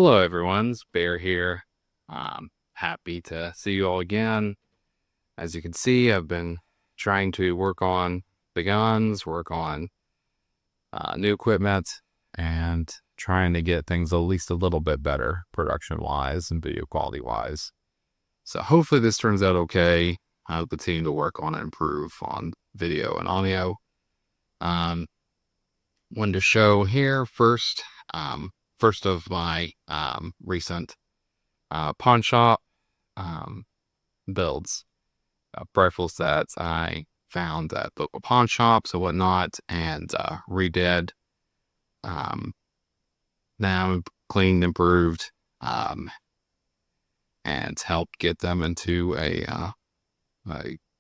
Hello everyone, it's Bear here. Happy to see you all again. As you can see, I've been trying to work on the guns, work on new equipment, and trying to get things at least a little bit better production-wise and video quality-wise. So hopefully this turns out okay. I'll continue to work on and improve on video and audio. One to show here first. First of my recent pawn shop builds, rifles that I found at local pawn shops and whatnot, and redid. Now cleaned, improved, and helped get them into a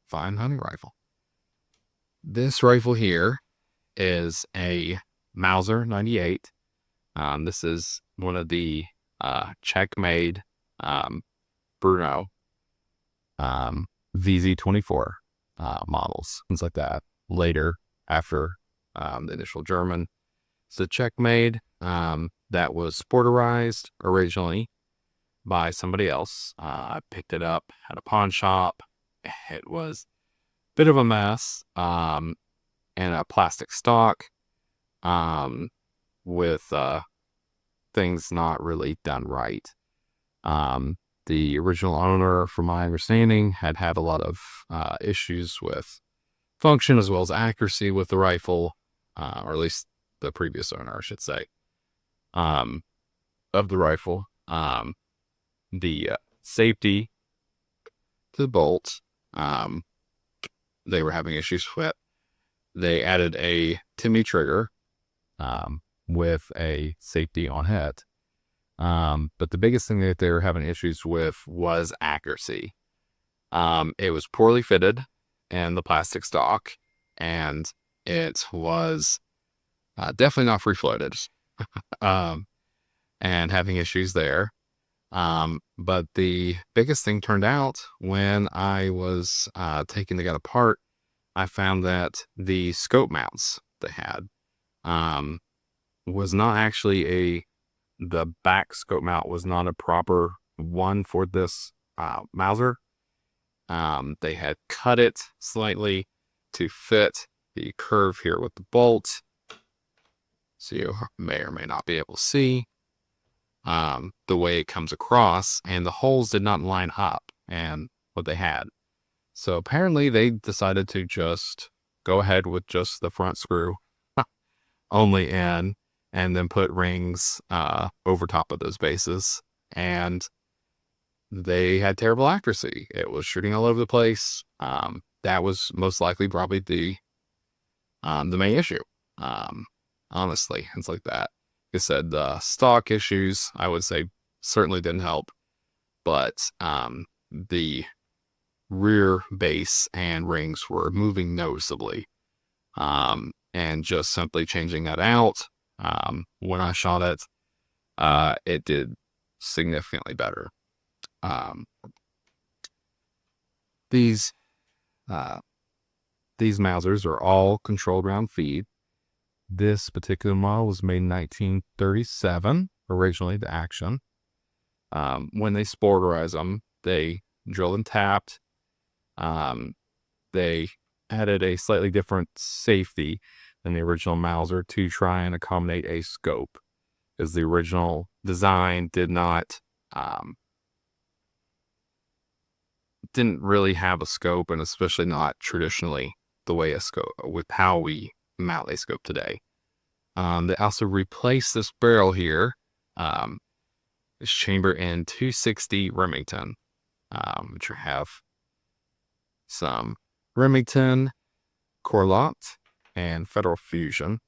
fine hunting rifle. This rifle here is a Mauser 98. This is one of the Czech-made BRNO VZ24 models, things like that. Later, after the initial German, it's a Czech-made that was sporterized originally by somebody else. I picked it up at a pawn shop. It was a bit of a mess, and a plastic stock with things not really done right. The original owner, from my understanding, had a lot of issues with function as well as accuracy with the rifle, or at least the previous owner, I should say, of the rifle. The safety to the bolt, they were having issues with. They added a Timmy trigger with a safety on head. But the biggest thing that they were having issues with was accuracy. It was poorly fitted in the plastic stock, and it was definitely not free-floated, and having issues there. But the biggest thing turned out when I was taking the gun apart, I found that the scope mounts they had was not actually the back scope mount was not a proper one for this Mauser. They had cut it slightly to fit the curve here with the bolt. So you may or may not be able to see the way it comes across, and the holes did not line up and what they had. So apparently they decided to just go ahead with just the front screw only in, and then put rings over top of those bases, and they had terrible accuracy. It was shooting all over the place. That was most likely probably the main issue. Honestly, things like that. Like I said, the stock issues, I would say, certainly didn't help, but the rear base and rings were moving noticeably, and just simply changing that out, when I shot it, it did significantly better. These Mausers are all controlled round feed. This particular model was made in 1937, originally, the action. When they sporterize them, they drilled and tapped. They added a slightly different safety than the original Mauser to try and accommodate a scope, as the original design didn't really have a scope, and especially not traditionally the way a scope, with how we mount a scope today. They also replaced this barrel here, this chamber, in 260 Remington, which have some Remington, Corlot, and Federal Fusion.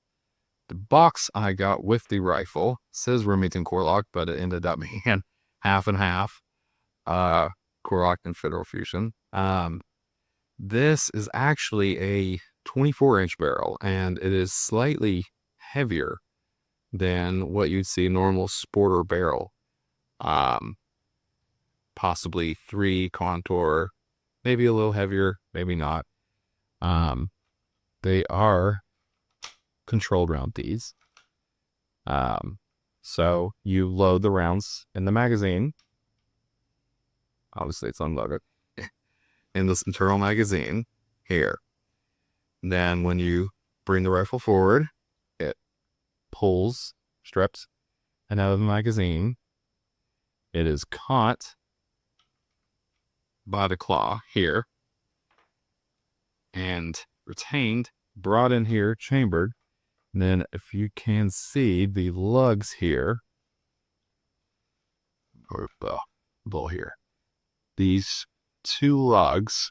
The box I got with the rifle says Remington Corlock, but it ended up being half and half, Corlock and Federal Fusion. This is actually a 24-inch barrel, and it is slightly heavier than what you'd see a normal sporter barrel. Possibly 3 contour, maybe a little heavier, maybe not. They are controlled round these. So you load the rounds in the magazine. Obviously, it's unloaded in this internal magazine here. Then when you bring the rifle forward, it pulls, strips, and out of the magazine, it is caught by the claw here and retained, brought in here, chambered. And then if you can see the lugs here, or the ball here, these two lugs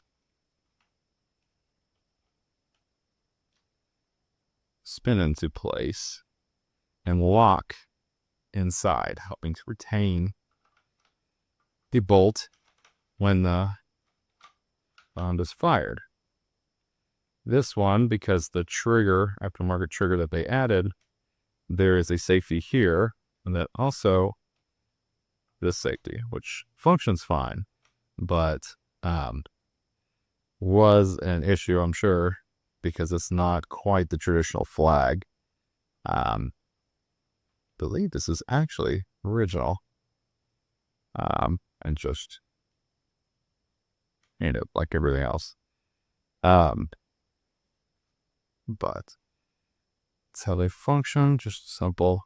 spin into place and lock inside, helping to retain the bolt when the round is fired. This one, because the trigger, aftermarket trigger that they added, there is a safety here, and that also this safety, which functions fine, but was an issue, I'm sure, because it's not quite the traditional flag. Believe this is actually original, and just, like everything else. But that's how they function. Just simple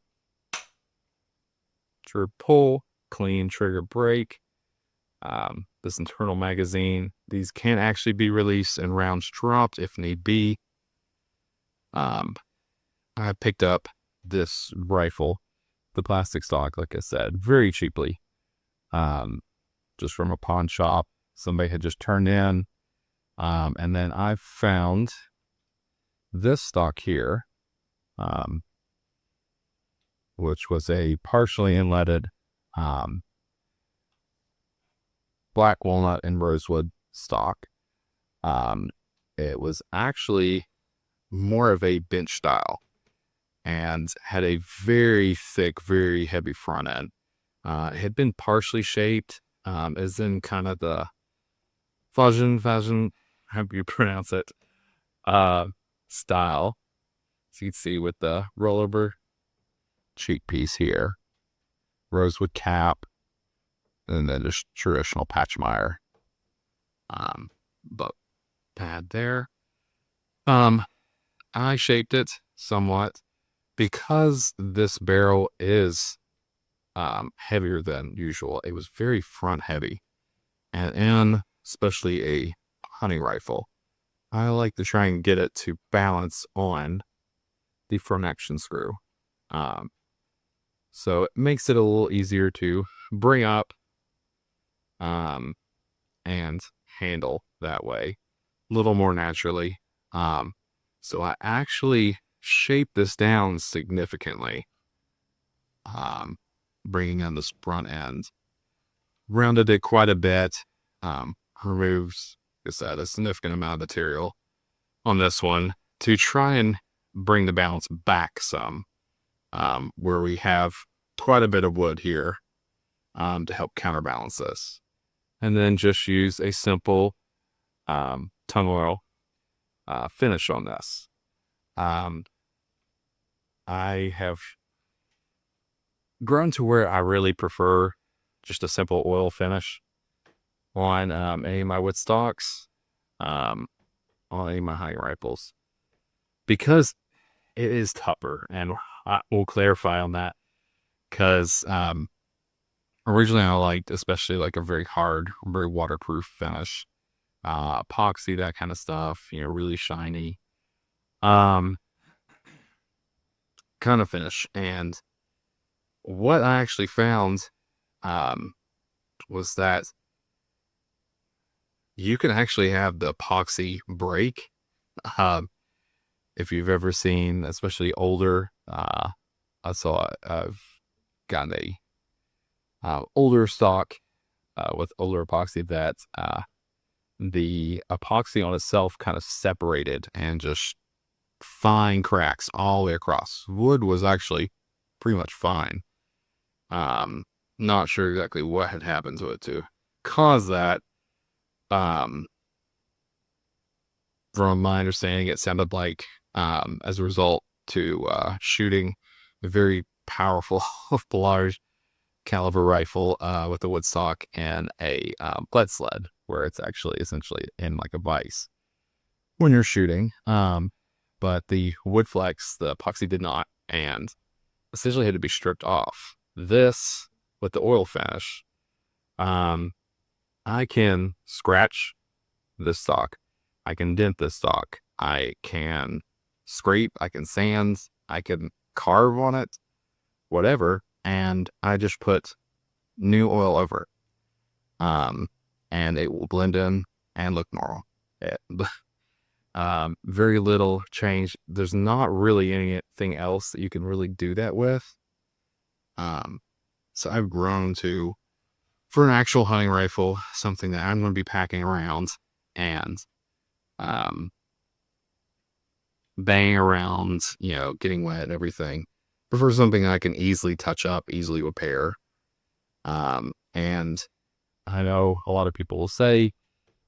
trigger pull, clean trigger break. This internal magazine, these can actually be released and rounds dropped if need be. I picked up this rifle, the plastic stock, like I said, very cheaply, just from a pawn shop. Somebody had just turned in, and then I found this stock here, which was a partially inletted Black Walnut and Rosewood stock. It was actually more of a bench style and had a very thick, very heavy front end. It had been partially shaped, as in kind of the fashion, how you pronounce it, style. So you can see with the rollover cheek piece here, rosewood cap, and then just traditional Patchmeyer boat pad there. I shaped it somewhat because this barrel is heavier than usual. It was very front heavy, and especially a hunting rifle, I like to try and get it to balance on the front action screw. So it makes it a little easier to bring up and handle that way, a little more naturally. So I actually shaped this down significantly, bringing in this front end, rounded it quite a bit, removes, like I said, a significant amount of material on this one to try and bring the balance back some, where we have quite a bit of wood here to help counterbalance this. And then just use a simple tung oil finish on this. I have grown to where I really prefer just a simple oil finish on any of my wood stocks, on any of my hunting rifles, because it is tougher, and I will clarify on that, because originally I liked especially like a very hard, very waterproof finish, epoxy, that kind of stuff, really shiny kind of finish. And what I actually found was that you can actually have the epoxy break. If you've ever seen, especially older, I've gotten a older stock with older epoxy that the epoxy on itself kind of separated and just fine cracks all the way across. Wood was actually pretty much fine. Not sure exactly what had happened to it to cause that. From my understanding, it sounded like as a result to shooting very powerful, large caliber rifle with a wood stock and a bled sled, where it's actually essentially in like a vise when you're shooting. But the wood flex, the epoxy did not, and essentially had to be stripped off. This, with the oil finish, I can scratch this stock, I can dent this stock, I can scrape, I can sand, I can carve on it, whatever, and I just put new oil over it. And it will blend in and look normal. It, very little change. There's not really anything else that you can really do that with. So I've grown to, for an actual hunting rifle, something that I'm going to be packing around and banging around, getting wet and everything. Prefer something I can easily touch up, easily repair. And I know a lot of people will say,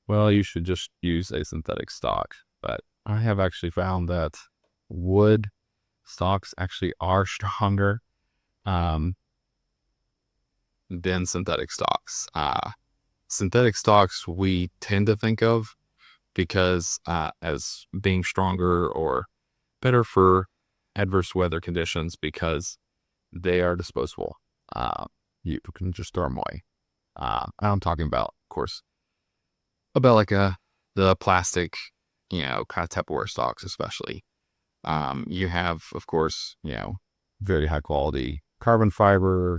well, you should just use a synthetic stock. But I have actually found that wood stocks actually are stronger than synthetic stocks. Synthetic stocks we tend to think of because as being stronger or better for adverse weather conditions because they are disposable. You can just throw them away. I'm talking about, of course, about like the plastic, kind of Tupperware stocks, especially. You have, of course, very high quality carbon fiber,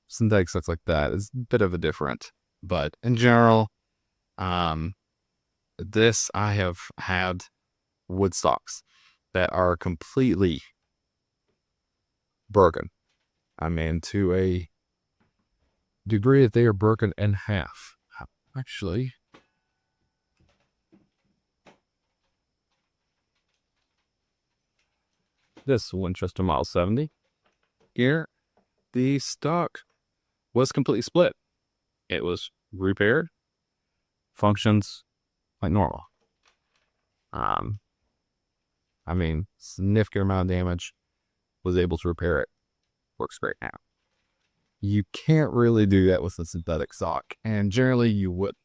synthetic stuff like that is a bit of a different, but in general, this I have had wood stocks that are completely broken. I mean, to a degree that they are broken in half. Actually, this Winchester Model 70 here, the stock was completely split. It was repaired, functions like normal. I mean, significant amount of damage, was able to repair it, works great now. You can't really do that with a synthetic stock, and generally you wouldn't.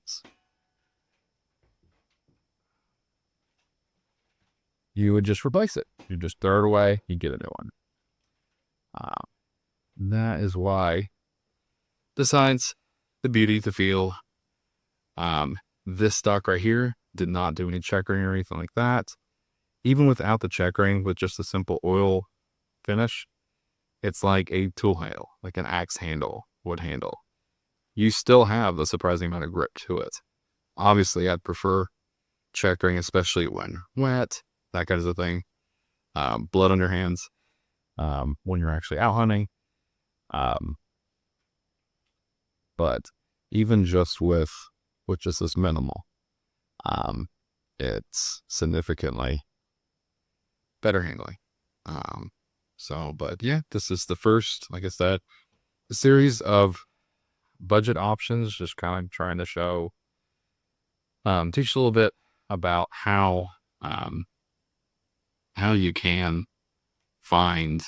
You would just replace it. You just throw it away, you get a new one. That is why, besides the beauty, the feel, this stock right here did not do any checkering or anything like that. Even without the checkering, with just a simple oil finish, it's like a tool handle, like an axe handle, wood handle. You still have the surprising amount of grip to it. Obviously, I'd prefer checkering, especially when wet, that kind of thing. Blood on your hands when you're actually out hunting. But even just with just this minimal, it's significantly better handling. But yeah, this is the first, like I said, a series of budget options, just kind of trying to show, teach a little bit about how you can find